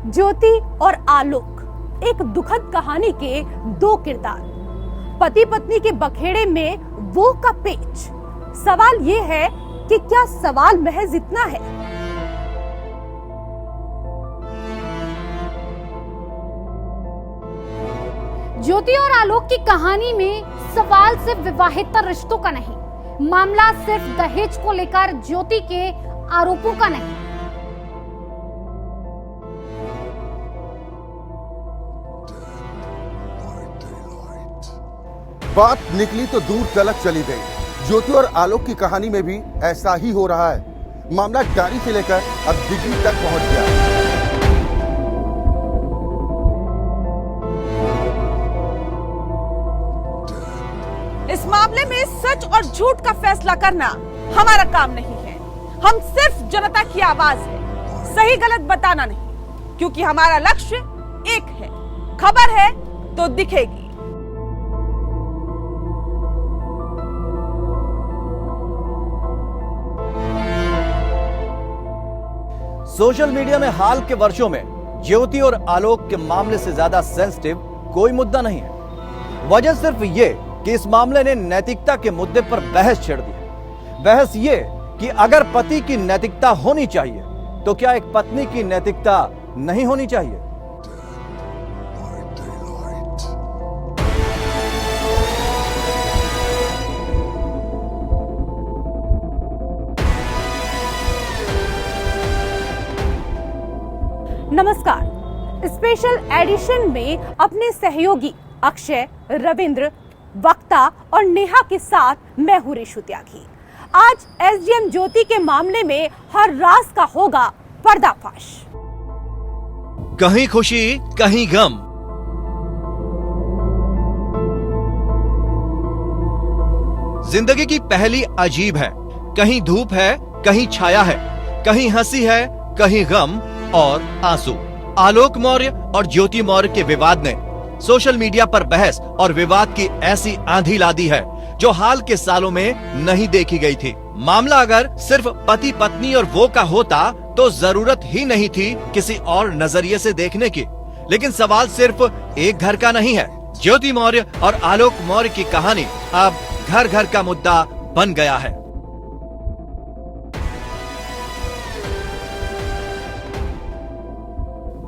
ज्योति और आलोक, एक दुखद कहानी के दो किरदार। पति पत्नी के बखेड़े में वो का पेच। सवाल ये है कि क्या सवाल महज इतना है? ज्योति और आलोक की कहानी में सवाल सिर्फ विवाहित रिश्तों का नहीं, मामला सिर्फ दहेज को लेकर ज्योति के आरोपों का नहीं। बात निकली तो दूर तलक चली गई। ज्योति और आलोक की कहानी में भी ऐसा ही हो रहा है। मामला डायरी से लेकर अब डिग्री तक पहुंच गया। इस मामले में सच और झूठ का फैसला करना हमारा काम नहीं है। हम सिर्फ जनता की आवाज है, सही गलत बताना नहीं, क्योंकि हमारा लक्ष्य एक है। खबर है तो दिखेगी। सोशल मीडिया में हाल के वर्षों में ज्योति और आलोक के मामले से ज्यादा सेंसिटिव कोई मुद्दा नहीं है। वजह सिर्फ ये कि इस मामले ने नैतिकता के मुद्दे पर बहस छेड़ दी है। बहस ये कि अगर पति की नैतिकता होनी चाहिए तो क्या एक पत्नी की नैतिकता नहीं होनी चाहिए? नमस्कार। स्पेशल एडिशन में अपने सहयोगी अक्षय, रविंद्र, वक्ता और नेहा के साथ मैं हूं रेशु त्यागी। आज एसडीएम ज्योति के मामले में हर राज का होगा पर्दाफाश। कहीं खुशी कहीं गम, जिंदगी की पहली अजीब है। कहीं धूप है कहीं छाया है, कहीं हंसी है कहीं गम और आंसू। आलोक मौर्य और ज्योति मौर्य के विवाद ने सोशल मीडिया पर बहस और विवाद की ऐसी आंधी ला दी है जो हाल के सालों में नहीं देखी गई थी। मामला अगर सिर्फ पति पत्नी और वो का होता तो जरूरत ही नहीं थी किसी और नजरिए से देखने की। लेकिन सवाल सिर्फ एक घर का नहीं है। ज्योति मौर्य और आलोक मौर्य की कहानी अब घर घर का मुद्दा बन गया है।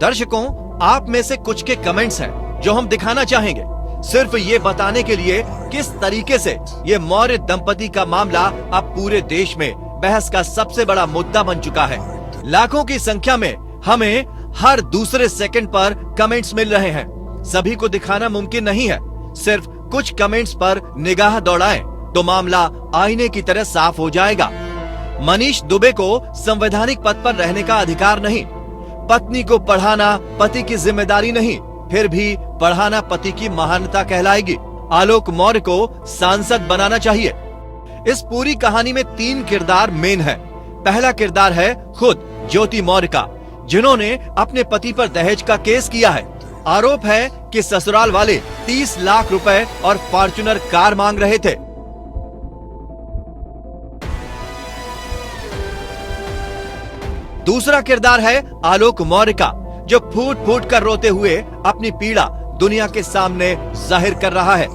दर्शकों, आप में से कुछ के कमेंट्स हैं जो हम दिखाना चाहेंगे, सिर्फ ये बताने के लिए किस तरीके से ये मौर्य दंपति का मामला अब पूरे देश में बहस का सबसे बड़ा मुद्दा बन चुका है। लाखों की संख्या में हमें हर दूसरे सेकंड पर कमेंट्स मिल रहे हैं। सभी को दिखाना मुमकिन नहीं है। सिर्फ कुछ कमेंट्स पर निगाह दौड़ाएं तो मामला आईने की तरह साफ हो जाएगा। मनीष दुबे को संवैधानिक पद पर रहने का अधिकार नहीं, पत्नी को पढ़ाना पति की जिम्मेदारी नहीं, फिर भी पढ़ाना पति की महानता कहलाएगी। आलोक मौर्य को सांसद बनाना चाहिए। इस पूरी कहानी में 3 किरदार मेन हैं। पहला किरदार है खुद ज्योति मौर्य का, जिन्होंने अपने पति पर दहेज का केस किया है। आरोप है कि ससुराल वाले 30 लाख रुपए और फॉर्च्यूनर कार मांग रहे थे। दूसरा किरदार है आलोक मौर्य का, जो फूट फूट कर रोते हुए अपनी पीड़ा दुनिया के सामने जाहिर कर रहा है।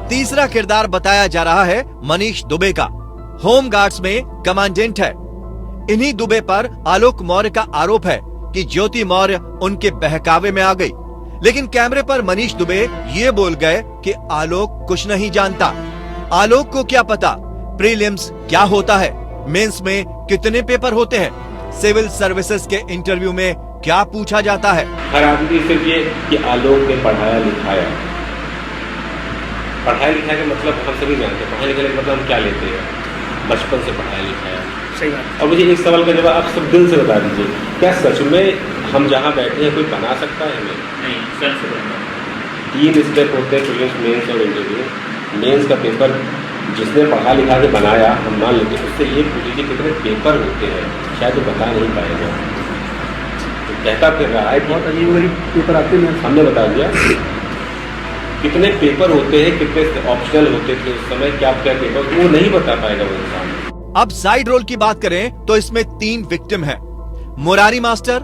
तीसरा किरदार बताया जा रहा है मनीष दुबे का, होम गार्ड्स में कमांडेंट है। इन्हीं दुबे पर आलोक मौर्य का आरोप है कि ज्योति मौर्य उनके बहकावे में आ गई। लेकिन कैमरे पर मनीष दुबे ये बोल गए कि आलोक कुछ नहीं जानता। आलोक को क्या पता प्रीलिम्स क्या होता है, मेंस में कितने पेपर होते हैं, सिविल सर्विसेज के इंटरव्यू में क्या पूछा जाता है। हर आदमी सिर्फ ये कि आलोक ने पढ़ाया लिखाया। पढ़ाया लिखाया का मतलब हम सभी जानते हैं। पढ़ाया लिखाया का मतलब हम क्या लेते हैं, बचपन से पढ़ाया लिखाया। सही बात। और मुझे एक सवाल का जवाब आप सब दिल से बता दीजिए, क्या सच में हम जहाँ बैठे हैं कोई बना सकता है हमें? नहीं, सच से बनना। 3 स्टेप होते हैं, प्रीलिम्स, मेंस और इंटरव्यू। मेंस का पेपर जिसने पढ़ा लिखा के बनाया, हम मान लेते हैं, उससे ये पूछ लीजिए कितने पेपर होते हैं, शायद वो बता नहीं पाएगा। तो कहता फिर रहा है बहुत अजीब गरीब पेपर आते हैं। हमने बता दिया कितने पेपर होते हैं, कितने ऑप्शनल होते थे उस समय, क्या क्या पेपर, वो नहीं बता पाएगा वो इंसान। अब साइड रोल की बात करें तो इसमें 3 विक्टिम हैं। मुरारी मास्टर,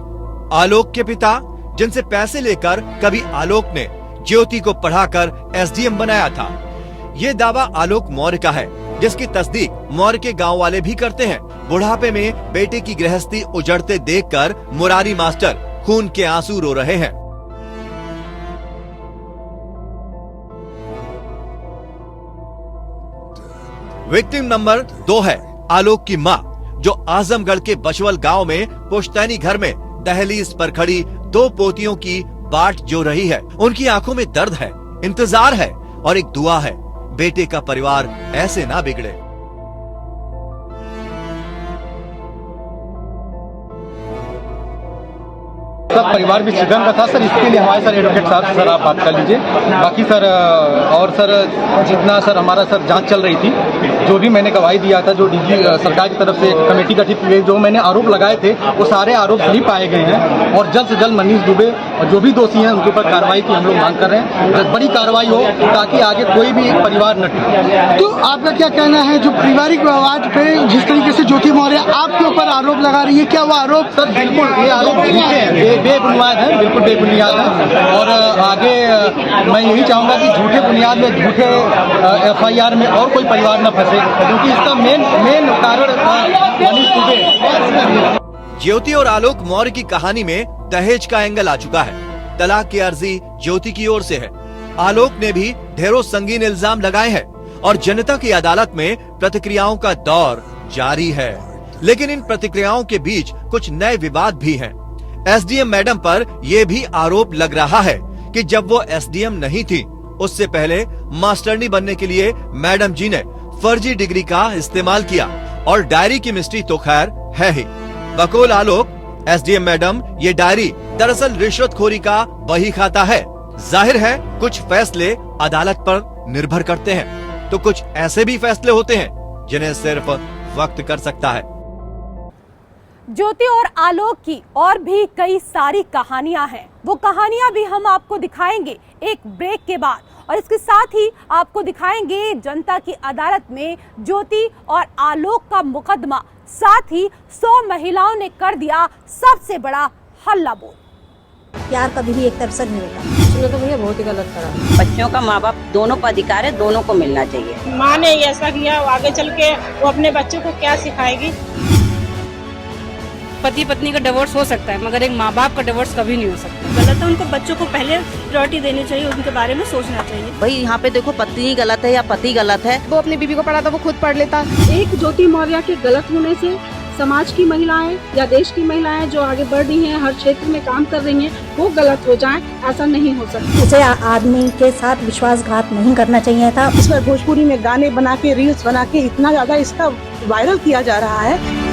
आलोक के पिता, जिनसे पैसे लेकर कभी आलोक ने ज्योति को पढ़ाकर एसडीएम बनाया था। ये दावा आलोक मौर्य का है, जिसकी तस्दीक मौर्य के गांव वाले भी करते हैं। बुढ़ापे में बेटे की गृहस्थी उजड़ते देखकर मुरारी मास्टर खून के आंसू रो रहे हैं। विक्टिम नंबर 2 है आलोक की माँ, जो आजमगढ़ के बचवल गांव में पुश्तैनी घर में दहलीज पर खड़ी 2 पोतियों की बाट जो रही है। उनकी आंखों में दर्द है, इंतजार है और एक दुआ है, बेटे का परिवार ऐसे ना बिगड़े। सब परिवार भी चिल्ड्रन का था सर, इसके लिए हमारे सर एडवोकेट साहब से सर आप बात कर लीजिए। बाकी सर और सर जितना सर हमारा सर जांच चल रही थी, जो भी मैंने गवाही दिया था, जो डीजी सरकार की तरफ से कमेटी गठित की गई, जो मैंने आरोप लगाए थे वो सारे आरोप सही पाए गए हैं और जल्द से जल्द मनीष दुबे और जो भी दोषी हैं उनके ऊपर कार्रवाई की हम लोग मांग कर रहे हैं। बड़ी कार्रवाई हो ताकि आगे कोई भी परिवार न टूटे। तो आपका क्या कहना है, जो पारिवारिक विवाद पे जिस तरीके से ज्योति मौर्य आपके ऊपर आरोप लगा रही है, क्या वो आरोप सर बिल्कुल ये आरोप झूठे हैं, बेबुनियाद है, बिल्कुल बेबुनियाद है। और आगे मैं यही चाहूंगा कि झूठे बुनियाद में झूठे एफआईआर में और कोई परिवार न फंसे, क्योंकि इसका मेन कारण मनीष दुबे। ज्योति और आलोक मौर्य की कहानी में दहेज का एंगल आ चुका है। तलाक की अर्जी ज्योति की ओर से है। आलोक ने भी ढेरों संगीन इल्जाम लगाए हैं और जनता की अदालत में प्रतिक्रियाओं का दौर जारी है। लेकिन इन प्रतिक्रियाओं के बीच कुछ नए विवाद भी हैं। एसडीएम मैडम पर यह भी आरोप लग रहा है कि जब वो एसडीएम नहीं थी, उससे पहले मास्टरनी बनने के लिए मैडम जी ने फर्जी डिग्री का इस्तेमाल किया और डायरी की मिस्ट्री तो खैर है ही। बकौल आलोक, एसडीएम मैडम ये डायरी दरअसल रिश्वतखोरी का बही खाता है। जाहिर है कुछ फैसले अदालत पर निर्भर करते हैं, तो कुछ ऐसे भी फैसले होते हैं जिन्हें सिर्फ वक्त कर सकता है। ज्योति और आलोक की और भी कई सारी कहानियां हैं, वो कहानियां भी हम आपको दिखाएंगे एक ब्रेक के बाद, और इसके साथ ही आपको दिखाएंगे जनता की अदालत में ज्योति और आलोक का मुकदमा। साथ ही 100 महिलाओं ने कर दिया सबसे बड़ा हल्ला बोल। प्यार कभी भी एक तरफ से नहीं होता। उसने तो भैया बहुत ही गलत करा। बच्चों का माँ बाप दोनों को अधिकार है, दोनों को मिलना चाहिए। माँ ने ऐसा किया, आगे चल के वो अपने बच्चों को क्या सिखाएगी। पति पत्नी का डिवोर्स हो सकता है, मगर एक माँ बाप का डिवोर्स कभी नहीं हो सकता। गलत है, उनको बच्चों को पहले प्रायोरिटी देनी चाहिए, उनके बारे में सोचना चाहिए। भाई यहाँ पे देखो पत्नी गलत है या पति गलत है, वो अपनी बीवी को पढ़ाता, वो खुद पढ़ लेता। एक ज्योति मौर्य के गलत होने से समाज की महिलाएं या देश की महिलाएं जो आगे बढ़ रही हैं, हर क्षेत्र में काम कर रही हैं, वो गलत हो जाएं, ऐसा नहीं हो सकता। उसे आदमी के साथ विश्वासघात नहीं करना चाहिए था। इस पर भोजपुरी में गाने बना के, रील्स बना के इतना ज्यादा इसका वायरल किया जा रहा है।